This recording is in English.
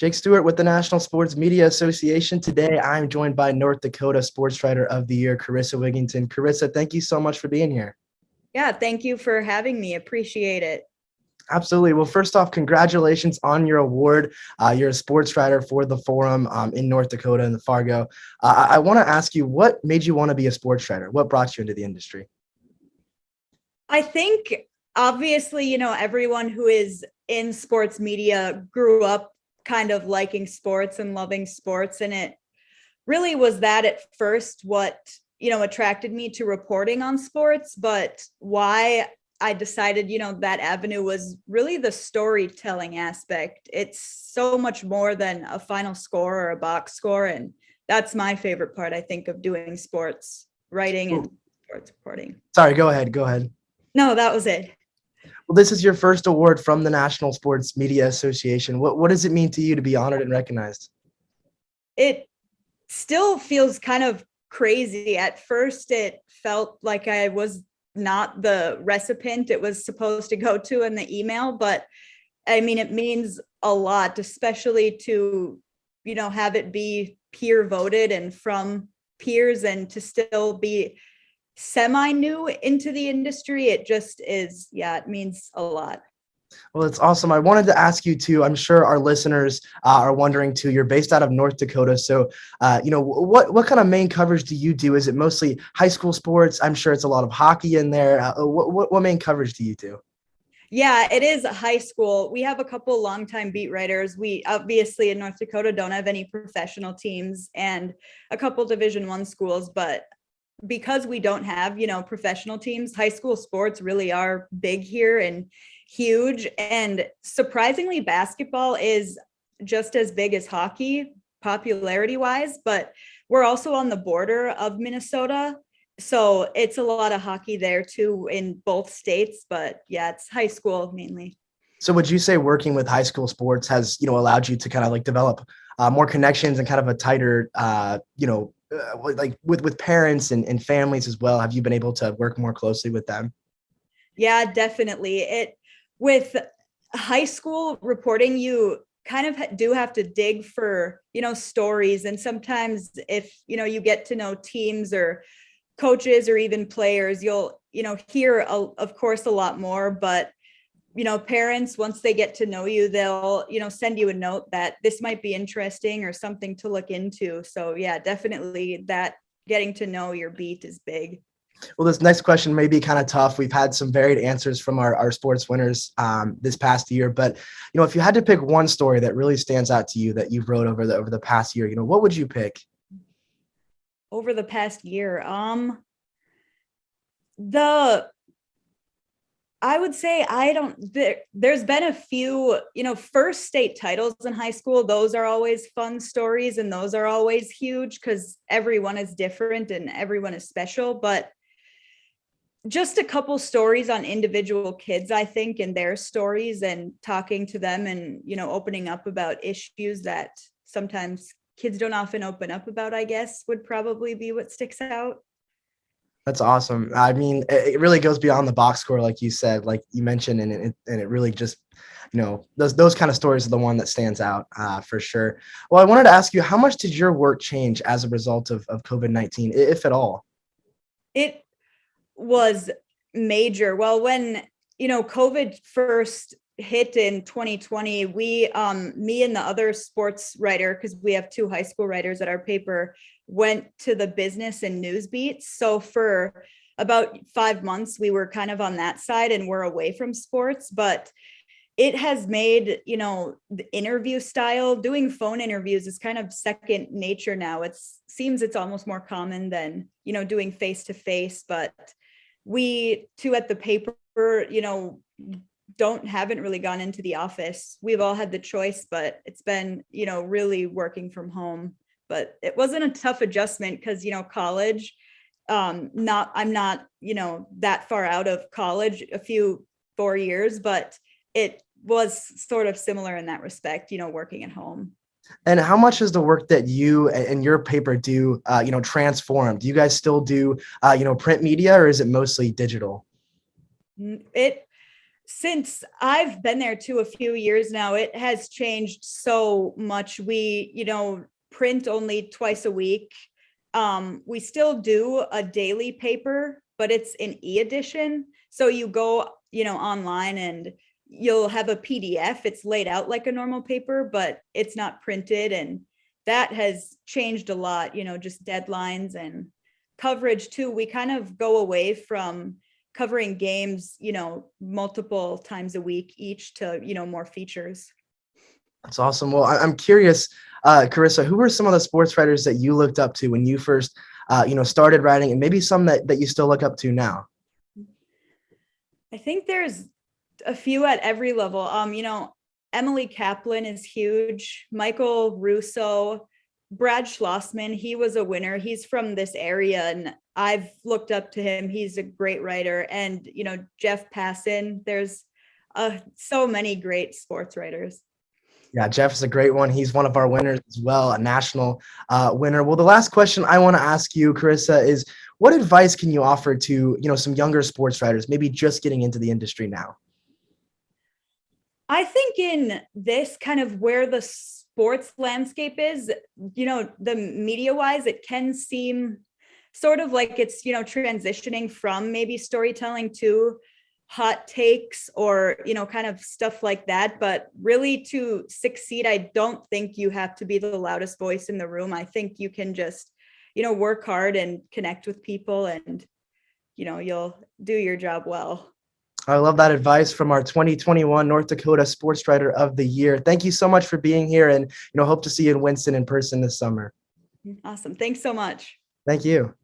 Jake Stuart with the National Sports Media Association. Today, I'm joined by North Dakota Sportswriter of the Year, Carissa Wigginton. Carissa, thank you so much for being here. Yeah, thank you for having me. Appreciate it. Absolutely. Well, first off, congratulations on your award. You're a sports writer for the Forum in North Dakota in the Fargo. I want to ask you, what made you want to be a sports writer? What brought you into the industry? I think obviously, everyone who is in sports media grew up kind of liking sports and loving sports. And it really was that at first what, attracted me to reporting on sports, but why I decided, that avenue was really the storytelling aspect. It's so much more than a final score or a box score. And that's my favorite part, I think, of doing sports writing and sports reporting. Sorry, go ahead. No, that was it. Well, this is your first award from the National Sports Media Association. What does it mean to you to be honored and recognized? It still feels kind of crazy. At first, it felt like I was not the recipient it was supposed to go to in the email, but I mean, it means a lot, especially to, have it be peer voted and from peers, and to still be semi-new into the industry. It just is, it means a lot. Well, it's awesome. I wanted to ask you too. I'm sure our listeners are wondering too. You're based out of North Dakota, so what kind of main coverage do you do? Is it mostly high school sports? I'm sure it's a lot of hockey in there. What main coverage do you do? Yeah, it is high school. We have a couple longtime beat writers. We obviously in North Dakota don't have any professional teams and a couple Division I schools, but because we don't have, professional teams, high school sports really are big here and huge. And surprisingly, basketball is just as big as hockey popularity wise, but we're also on the border of Minnesota. So it's a lot of hockey there too in both states, but yeah, it's high school mainly. So would you say working with high school sports has, allowed you to kind of like develop more connections and kind of a tighter, like with parents and families as well? Have you been able to work more closely with them? Yeah, definitely. With high school reporting, you kind of do have to dig for, stories. And sometimes if, you get to know teams or coaches or even players, you'll, hear, of course, a lot more. But, parents, once they get to know you, they'll, send you a note that this might be interesting or something to look into. So yeah, definitely that getting to know your beat is big. Well, this next question may be kind of tough. We've had some varied answers from our sports winners this past year, but if you had to pick one story that really stands out to you that you've wrote over the past year, what would you pick? Over the past year, I would say there's been a few, first state titles in high school. Those are always fun stories and those are always huge because everyone is different and everyone is special. But just a couple stories on individual kids, I think, and their stories and talking to them and, opening up about issues that sometimes kids don't often open up about, I guess, would probably be what sticks out. That's awesome. I mean, it really goes beyond the box score, like you said, like you mentioned, and it really just, those kind of stories are the one that stands out for sure. Well, I wanted to ask you, how much did your work change as a result of COVID-19, if at all? It was major. Well, when, COVID first hit in 2020, we, me and the other sports writer, because we have two high school writers at our paper, went to the business and news beats. So for about 5 months, we were kind of on that side and we're away from sports, but it has made, the interview style, doing phone interviews is kind of second nature now. Seems it's almost more common than, doing face-to-face, but we too at the paper, haven't really gone into the office. We've all had the choice, but it's been, really working from home. But it wasn't a tough adjustment because, college, I'm not, that far out of college, 4 years, but it was sort of similar in that respect, working at home. And how much is the work that you and your paper do, transform? Do you guys still do, print media, or is it mostly digital? since I've been there a few years now, it has changed so much. We, print only twice a week. We still do a daily paper, but it's an e-edition. So you go, online and you'll have a PDF. It's laid out like a normal paper, but it's not printed. And that has changed a lot, just deadlines and coverage too. We kind of go away from covering games, multiple times a week each to, more features. That's awesome. Well, I'm curious, Carissa, who were some of the sports writers that you looked up to when you first, started writing, and maybe some that you still look up to now? I think there's a few at every level. Emily Kaplan is huge. Michael Russo, Brad Schlossman, he was a winner. He's from this area and I've looked up to him. He's a great writer. And, Jeff Passan, there's so many great sports writers. Yeah, Jeff is a great one. He's one of our winners as well, a national winner. Well, the last question I want to ask you, Carissa, is what advice can you offer to, some younger sports writers, maybe just getting into the industry now? I think in this kind of where the sports landscape is, the media wise, it can seem sort of like it's, transitioning from maybe storytelling to hot takes or, kind of stuff like that. But really to succeed, I don't think you have to be the loudest voice in the room. I think you can just, work hard and connect with people and, you'll do your job well. I love that advice from our 2021 North Dakota Sportswriter of the Year. Thank you so much for being here, and hope to see you in Winston in person this summer. Awesome. Thanks so much. Thank you.